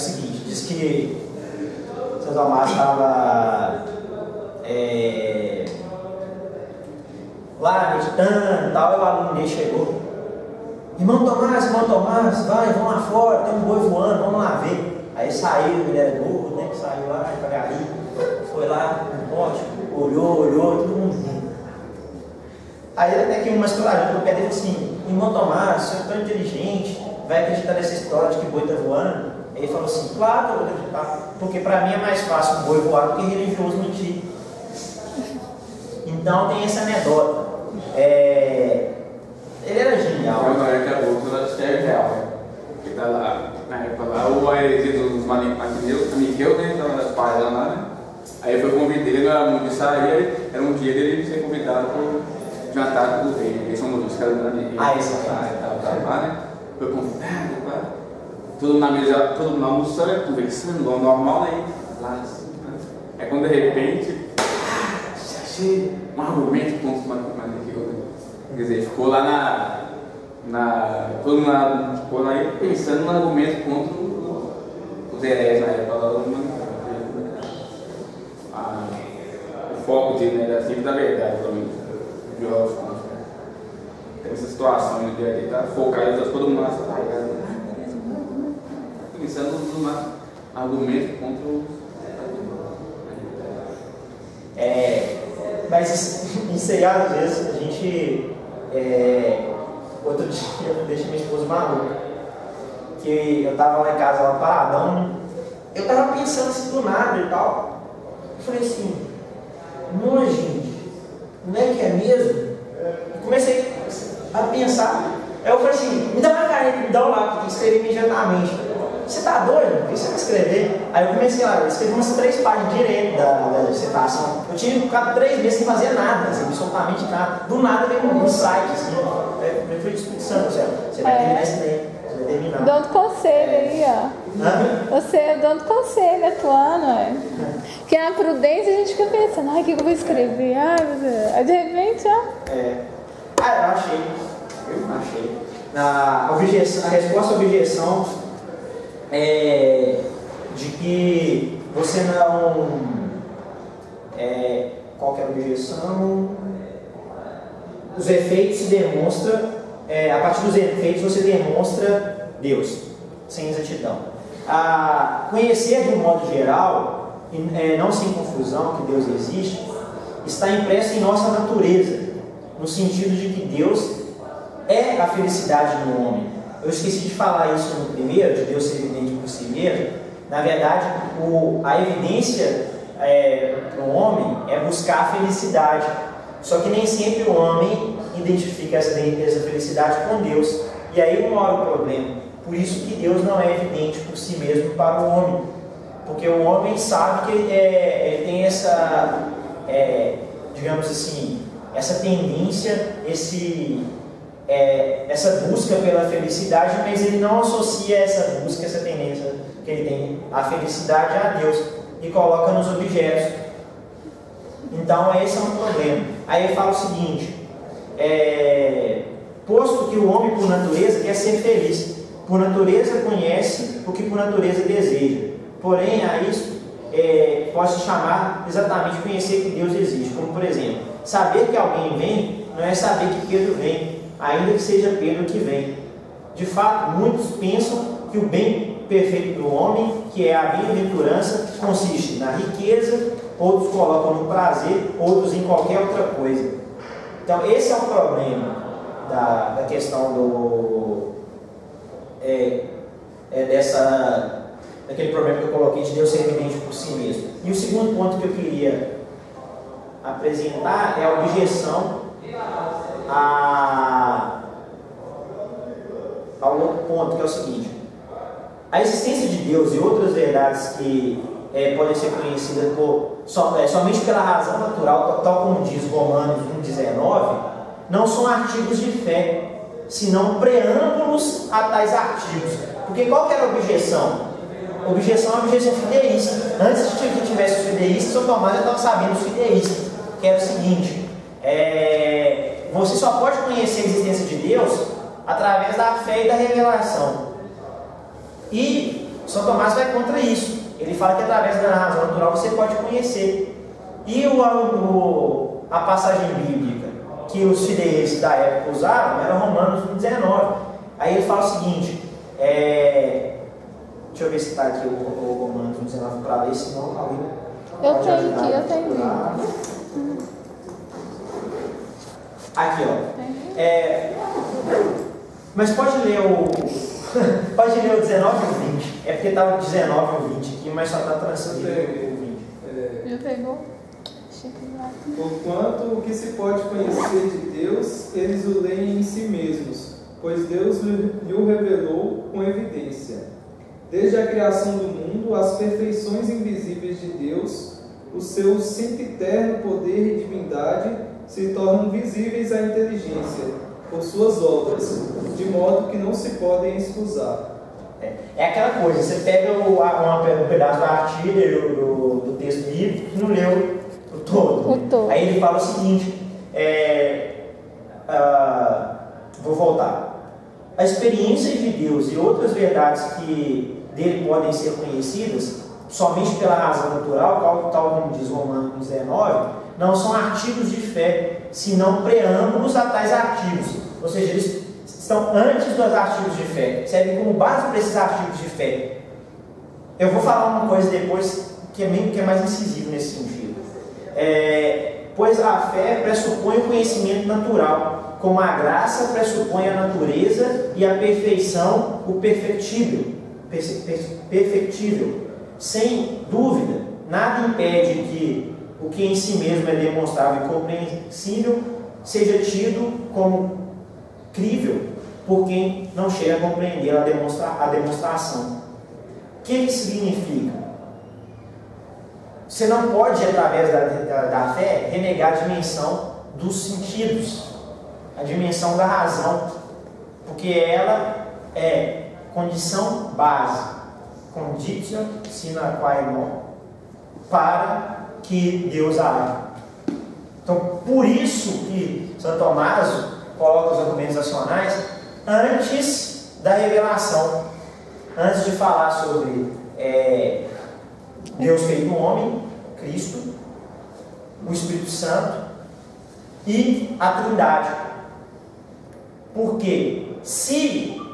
seguinte, diz que São Tomás estava lá meditando e tal, e o aluno dele chegou. Irmão Tomás, vai, vamos lá fora, tem um boi voando, vamos lá ver. Aí saiu, ele era gordo, né? Saiu lá devagarinho, foi lá no pote, olhou, todo mundo rindo. Aí até que uma estouradinha no pé dele assim: irmão Tomás, você é tão inteligente, vai acreditar nessa história de que boi está voando? Aí ele falou assim: claro que eu vou acreditar, porque para mim é mais fácil um boi voar do que religioso mentir. Então tem essa anedota. Ele era genial. Agora que é outro da história real, que tá lá, na época lá, o heresia dos Maniqueus, né, então das páginas lá, né? Aí foi convidado, ele não era muito de sair, era um dia dele ser convidado para jantar com o rei, eles são muitos caras da minha. Isso Tava lá, né? Foi convidado, todo mundo na mesa, todo mundo almoçando, conversando, normal, aí, lá assim, né? Aí quando de repente, achei um argumento contra os Maniqueus, né? Quer dizer, ficou lá todo mundo ficou lá pensando no argumento contra os heréis na época lá do o foco dele, né, era sempre da verdade, pelo menos, biólogos, né? Tem essa situação, né, de ele tá focado, todo mundo lá, pensando no argumento contra os mas isso aí às vezes a gente outro dia eu deixei minha esposa maluca, que eu tava lá em casa, lá paradão, né? Eu tava pensando assim do nada e tal. Eu falei assim: não, gente, não é que é mesmo? Eu comecei a pensar. Aí eu falei assim: me dá uma caneta, me dá um lápis, tem que escrever imediatamente. Você tá doido? O que você vai escrever? Aí eu comecei a escrever umas 3 páginas direto da dissertação. Eu tive ficado 3 meses sem fazer nada, assim, absolutamente nada. Do nada veio um site, assim. Eu fui discussão, você vai terminar esse tempo, você vai terminar. Dando conselho aí, ó. Você é dando conselho, atuando, Porque na prudência a gente fica pensando: ai, o que eu vou escrever? Ai, meu Deus. Aí de repente, ó. Eu achei. A resposta à objeção de que você não. Qual que é a objeção? Os efeitos se demonstram, a partir dos efeitos você demonstra Deus, sem exatidão. Conhecer de um modo geral, não sem confusão, que Deus existe, está impresso em nossa natureza, no sentido de que Deus é a felicidade do homem. Eu esqueci de falar isso no primeiro, de Deus ser evidente por si mesmo. Na verdade, a evidência para o homem é buscar a felicidade. Só que nem sempre o homem identifica essa felicidade com Deus. E aí mora o problema. Por isso que Deus não é evidente por si mesmo para o homem. Porque o homem sabe que ele tem essa, digamos assim, essa tendência, essa busca pela felicidade, mas ele não associa essa busca, essa tendência que ele tem à felicidade a Deus e coloca nos objetos. Então esse é um problema. Aí ele fala o seguinte: posto que o homem por natureza quer ser feliz, por natureza conhece o que por natureza deseja, porém a isso pode se chamar exatamente conhecer que Deus existe. Como por exemplo, saber que alguém vem não é saber que Pedro vem, ainda que seja Pedro que vem. De fato, muitos pensam que o bem perfeito do homem, que é a bem-aventurança, consiste na riqueza, outros colocam no prazer, outros em qualquer outra coisa. Então esse é o problema da questão daquele problema que eu coloquei de Deus ser evidente por si mesmo. E o segundo ponto que eu queria apresentar é a objeção ao outro ponto, que é o seguinte: a existência de Deus e outras verdades que podem ser conhecidas somente pela razão natural, tal como diz Romanos 1,19, não são artigos de fé, senão preâmbulos a tais artigos. Porque qual que era a objeção? A objeção é a objeção fideísta. Antes de que tivesse os fideístas, São Tomás já estava sabendo os fideístas, que era o seguinte: você só pode conhecer a existência de Deus através da fé e da revelação. E São Tomás vai contra isso. Ele fala que através da razão natural você pode conhecer. E a passagem bíblica que os fideístas da época usaram era Romanos 19. Aí ele fala o seguinte, deixa eu ver se está aqui o Romanos 19 para ler, senão alguém... Eu tenho aqui, ó. Mas pode ler pode ler o 19 e o 20. É porque estava 19 e o 20 aqui, mas só está transcrito o 20. Já pegou? Porquanto o que se pode conhecer de Deus, eles o leem em si mesmos, pois Deus lhe o revelou com evidência. Desde a criação do mundo, as perfeições invisíveis de Deus, o seu sempiterno poder e divindade se tornam visíveis à inteligência, por suas obras, de modo que não se podem excusar. É aquela coisa, você pega um pedaço da artilha do texto bíblico e não leu o todo. Aí ele fala o seguinte, vou voltar. A experiência de Deus e outras verdades que dele podem ser conhecidas somente pela razão natural, tal como diz Romanos 19, não são artigos de fé, senão preâmbulos a tais artigos. Ou seja, eles estão antes dos artigos de fé, servem como base para esses artigos de fé. Eu vou falar uma coisa depois que é mais incisivo nesse sentido. Pois a fé pressupõe o conhecimento natural, como a graça pressupõe a natureza e a perfeição o perfectível. Sem dúvida, nada impede que o que em si mesmo é demonstrável e compreensível seja tido como crível por quem não chega a compreender a demonstração. O que isso significa? Você não pode, através da fé, renegar a dimensão dos sentidos, a dimensão da razão, porque ela é condição base, conditio sine qua non, para que Deus haja. Então, por isso que Santo Tomás coloca os argumentos racionais antes da revelação, antes de falar sobre Deus feito homem, Cristo, o Espírito Santo e a Trindade. Porque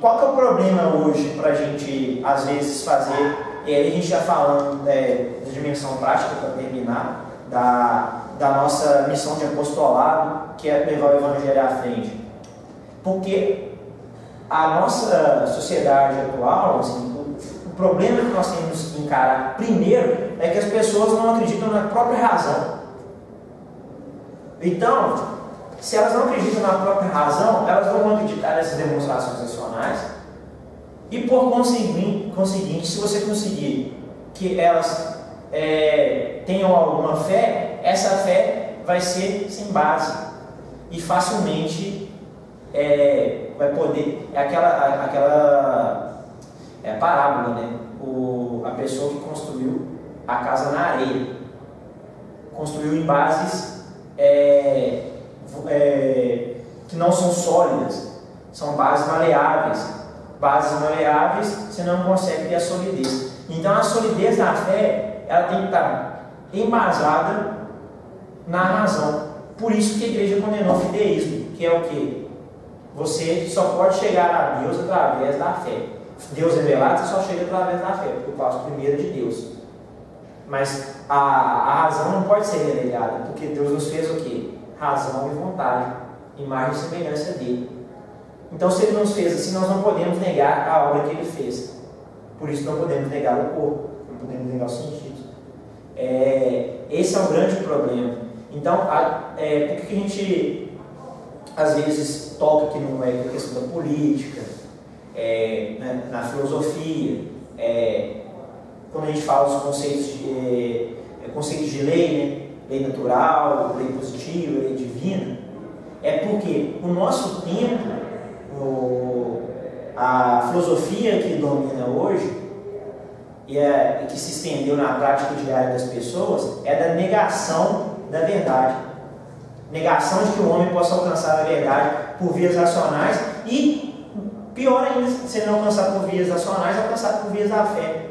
qual que é o problema hoje para a gente às vezes fazer, e aí a gente já falando da dimensão prática para terminar, da nossa missão de apostolado, que é levar o Evangelho à frente. Porque a nossa sociedade atual, assim, o problema que nós temos que encarar primeiro é que as pessoas não acreditam na própria razão. Então, se elas não acreditam na própria razão, elas não vão acreditar nessas demonstrações racionais. E por conseguinte, se você conseguir que elas tenham alguma fé, essa fé vai ser sem base e facilmente vai poder. É aquela parábola, né? A pessoa que construiu a casa na areia construiu em bases que não são sólidas, são bases maleáveis. Bases maleáveis, você não consegue ter a solidez. Então a solidez da fé, ela tem que estar embasada na razão. Por isso que a igreja condenou o fideísmo, que é o quê? Você só pode chegar a Deus através da fé. Deus revelado, você só chega através da fé, porque o passo primeiro é de Deus. Mas a razão não pode ser relegada, porque Deus nos fez o quê? Razão e vontade, imagem e semelhança dele. Então, se ele nos fez assim, nós não podemos negar a obra que ele fez. Por isso, não podemos negar o corpo, não podemos negar os sentidos. Esse é o grande problema. Então, por que a gente às vezes toca aqui na questão da política, na filosofia, quando a gente fala dos conceitos de lei, né? Lei natural, lei positiva, lei divina, é porque o nosso tempo, a filosofia que domina hoje e que se estendeu na prática diária das pessoas é da negação da verdade, negação de que o homem possa alcançar a verdade por vias racionais e Pior ainda, sendo alcançado por vias racionais, alcançado por vias da fé.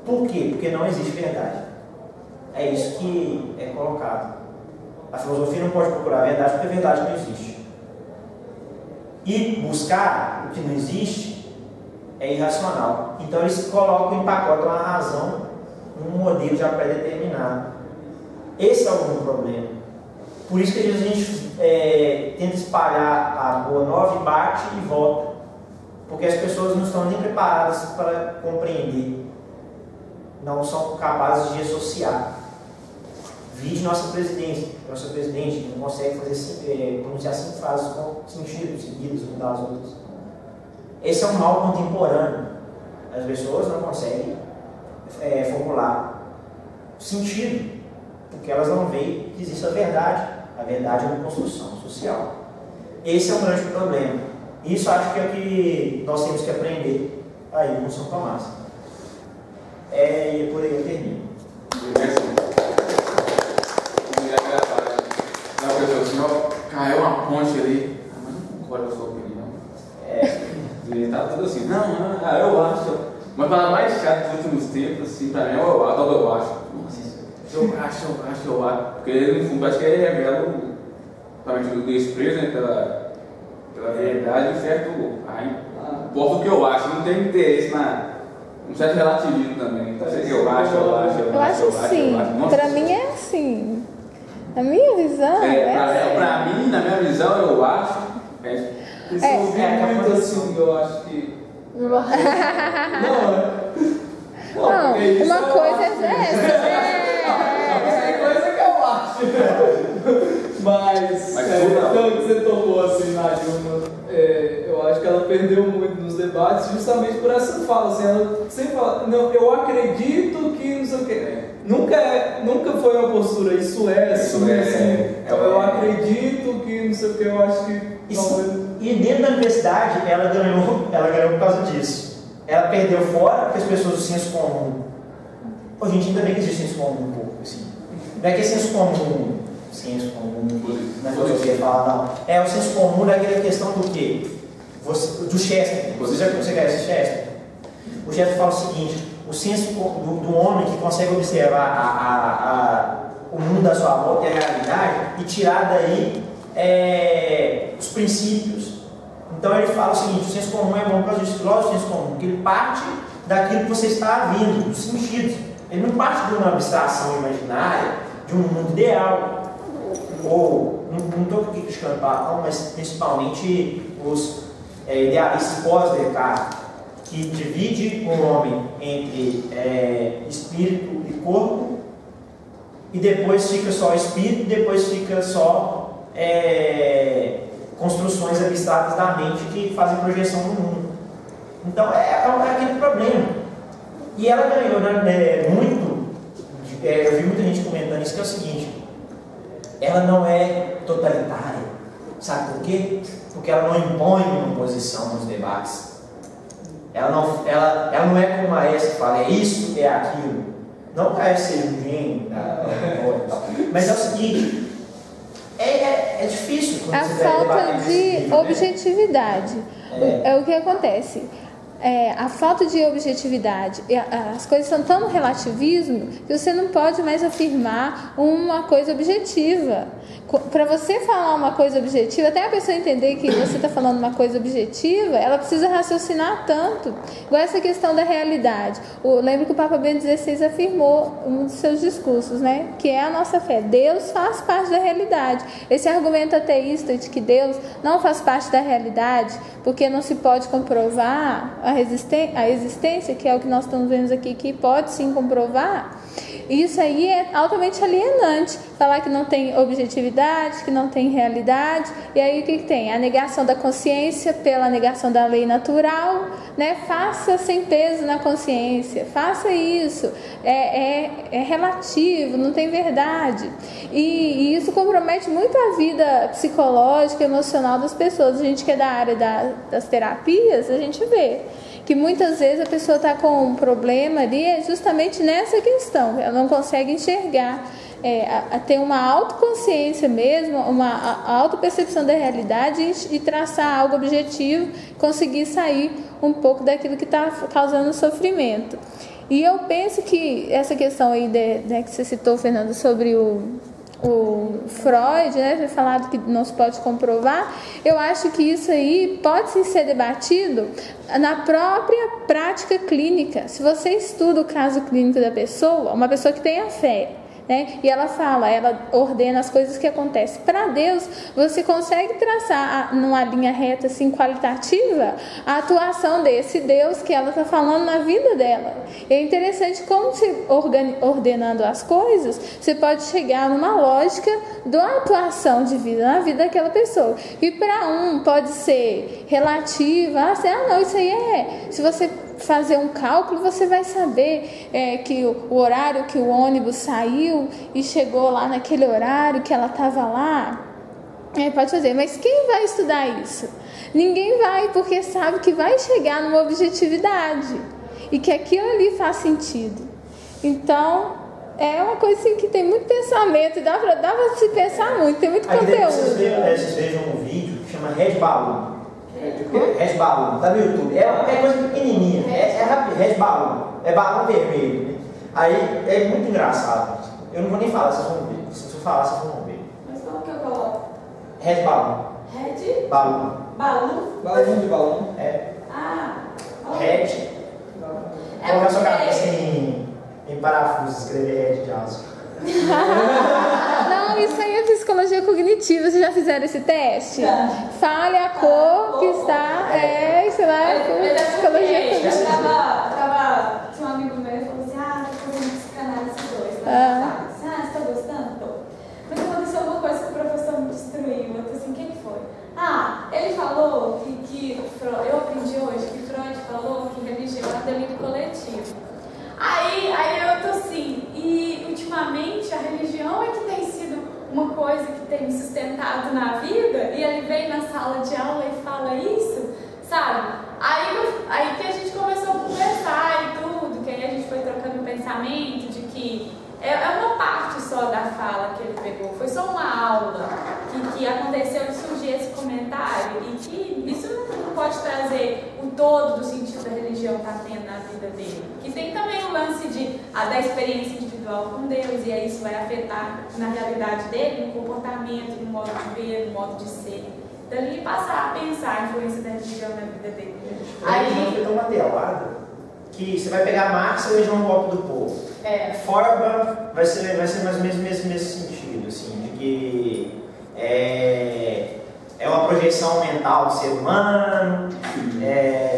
Por quê? Porque não existe verdade. É isso que é colocado. A filosofia não pode procurar a verdade porque a verdade não existe. E buscar o que não existe é irracional. Então eles colocam em pacote uma razão num modelo já pré-determinado. Esse é o único problema. Por isso que às vezes a gente tenta espalhar a boa nova e bate e volta. Porque as pessoas não estão nem preparadas para compreender. Não são capazes de associar. Vide nossa presidente não consegue pronunciar 5 frases com sentido seguidos uma das outras. Esse é um mal contemporâneo. As pessoas não conseguem formular sentido, porque elas não veem que existe a verdade. A verdade é uma construção social. Esse é um grande problema. Isso acho que é o que nós temos que aprender aí com São Tomás. E por aí eu termino. Caiu uma ponte ali. Mas não concordo com a sua opinião. E tá tudo assim, não, eu acho. Mas para mais chato dos últimos tempos, assim, pra mim, eu acho. Nossa, eu acho. Porque no fundo acho que ele revela o desprezo, né, pela verdade, certo? Importa o que eu acho, não tem interesse um certo relativismo também. Então, eu acho. Eu acho sim. Pra mim é assim. Na minha visão. Pra mim, na minha visão, eu acho. Isso muito assim, eu acho que. Não, uma coisa é essa. É coisa que eu acho. Mas então que você tocou assim na Dilma, eu acho que ela perdeu muito nos debates justamente por essa fala. Assim, ela sempre fala, não, eu acredito que não sei o quê. Nunca foi uma postura, isso é assim. Eu acredito que não sei o que, eu acho que. E dentro da universidade ela ganhou por causa disso. Ela perdeu fora porque as pessoas do senso comum. A gente ainda bem que existe senso comum um pouco, assim. Não é que é senso comum na filosofia fala, não. É o senso comum daquela questão do quê? Do Chester. Você conhece Chester? O Chester fala o seguinte: o senso do homem que consegue observar o mundo da sua volta e a realidade e tirar daí os princípios. Então ele fala o seguinte: o senso comum é bom para os filósofos, o senso comum, porque ele parte daquilo que você está vendo, dos sentidos. Ele não parte de uma abstração imaginária, de um mundo ideal. Ou, não estou aqui criticando Platão, mas principalmente os idealistas pós-Descartes, que divide o homem entre espírito e corpo, e depois fica só espírito, e depois fica só construções abstratas da mente que fazem projeção no mundo. Então é aquele problema. E ela ganhou muito, eu vi muita gente comentando isso, que é o seguinte: ela não é totalitária. Sabe por quê? Porque ela não impõe uma posição nos debates. Ela não é como a essa que fala, é isso, é aquilo. Não que a essa seja um gênio, mas é o seguinte: é difícil quando a falta de objetividade. É o que acontece. A falta de objetividade, as coisas são tão no relativismo que você não pode mais afirmar uma coisa objetiva. Para você falar uma coisa objetiva, até a pessoa entender que você está falando uma coisa objetiva, ela precisa raciocinar tanto. Igual essa questão da realidade. Lembro que o Papa Bento XVI afirmou em um dos seus discursos, né, que é a nossa fé. Deus faz parte da realidade. Esse argumento ateísta de que Deus não faz parte da realidade porque não se pode comprovar a existência, que é o que nós estamos vendo aqui, que pode sim comprovar, isso aí é altamente alienante. Falar que não tem objetividade, que não tem realidade, e aí o que tem? A negação da consciência pela negação da lei natural, né? Faça sem peso na consciência, faça isso, é relativo, não tem verdade, e isso compromete muito a vida psicológica, emocional das pessoas. A gente que é da área das terapias, a gente vê que muitas vezes a pessoa está com um problema ali justamente nessa questão, ela não consegue enxergar a ter uma autoconsciência mesmo, uma autopercepção da realidade e traçar algo objetivo, conseguir sair um pouco daquilo que está causando sofrimento. E eu penso que essa questão aí que você citou, Fernanda, sobre o Freud, né, ter falado que não se pode comprovar, eu acho que isso aí pode sim ser debatido na própria prática clínica. Se você estuda o caso clínico da pessoa, uma pessoa que tem a fé, né, e ela ordena as coisas que acontecem. Para Deus, você consegue traçar numa linha reta, assim, qualitativa, a atuação desse Deus que ela está falando na vida dela. E é interessante como você, ordenando as coisas, você pode chegar numa lógica da atuação de vida na vida daquela pessoa. E para um pode ser relativa, não, isso aí se você fazer um cálculo, você vai saber que o horário que o ônibus saiu e chegou lá naquele horário que ela estava lá, pode fazer, mas quem vai estudar isso? Ninguém vai, porque sabe que vai chegar numa objetividade e que aquilo ali faz sentido. Então, é uma coisa assim que tem muito pensamento, dá pra se pensar muito, tem muito conteúdo. Vocês vejam um vídeo que chama Red Balloon. Red Balloon, tá no YouTube. É coisa pequenininha, é rápido, Red Balloon. É balão vermelho. Né? Aí é muito engraçado. Eu não vou nem falar, vocês vão ver. Se eu falar, vocês vão ver. Mas como que eu coloco? Red Balloon. Red? Balloon. Balão? Balão de balão. Red. Colocar sua cabeça em parafuso, escrever Red de aço. Não, isso aí é psicologia cognitiva. Vocês já fizeram esse teste? Fale a cor que está. Isso lá é psicologia cognitiva. Tinha um amigo meu que falou assim: tô fazendo psicanálise 2. Você tá gostando? Tô. Mas aconteceu alguma coisa que o professor me destruiu. Eu tô assim: o que foi? Ele falou que eu aprendi hoje que Freud falou que religião é delírio coletivo. Aí eu tô assim, e ultimamente a religião é que tem sido uma coisa que tem me sustentado na vida, e ele vem na sala de aula e fala isso, sabe? Aí que a gente começou a conversar e tudo, que aí a gente foi trocando pensamento de que é uma parte só da fala que ele pegou, foi só uma aula que aconteceu de surgir esse comentário, e que isso não pode trazer o todo do sentido da religião tá tendo na vida dele. Que tem também o lance da experiência individual com Deus, e aí isso vai afetar na realidade dele, no comportamento, no modo de ver, no modo de ser. Então ele passar a pensar a influência da religião na vida dele. A religião foi tão materialada que você vai pegar Marx e o João Golpe do Povo. Feuerbach vai ser mais ou menos mesmo sentido, assim, de que é uma projeção mental do ser humano,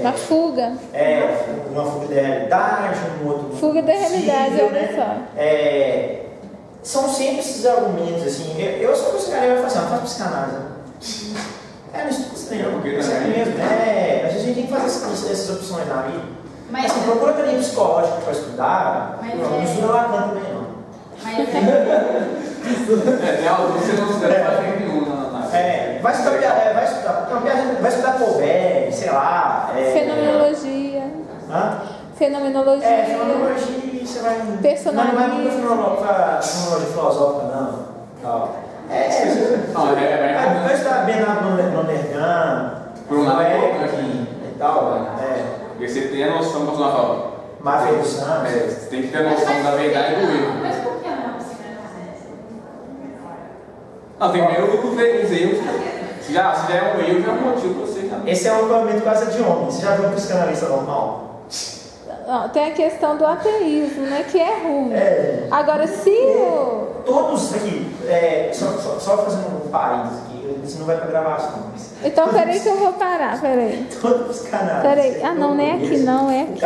uma fuga. Uma fuga da realidade, um outro fuga da realidade, olha só. São sempre esses argumentos, assim. Eu sou psicanalista, eu falo assim, não faço psicanálise. Não estuda isso não, isso é mesmo. Às vezes a gente tem que fazer essas opções na vida. Mas assim, procura também psicológico para estudar, não estuda Lacan também não. Tem algo que você não considera nenhum vai estudar Colbert, sei lá. Fenomenologia. Fenomenologia. Fenomenologia, você vai. Personalismo. Não é muito fenomenologia filosófica, não. Vai estudar Bernardo Lonergan, Freud e tal. Porque você tem a noção, posso não falar? Mafia dos Santos. Você tem que ter a noção da verdade do erro. Mas por que não psicanálise? Tem que ver os erros. Se já é um erro, já é um motivo para você. Esse é um movimento quase de homem. Você já viu um psicanalista normal? Tem a questão do ateísmo, né? Que é ruim. Agora, se todos aqui, só fazendo um parênteses aqui, isso não vai para gravação. Então, peraí que eu vou parar, peraí. Todo psicanalista. Peraí, não é aqui não, é aqui.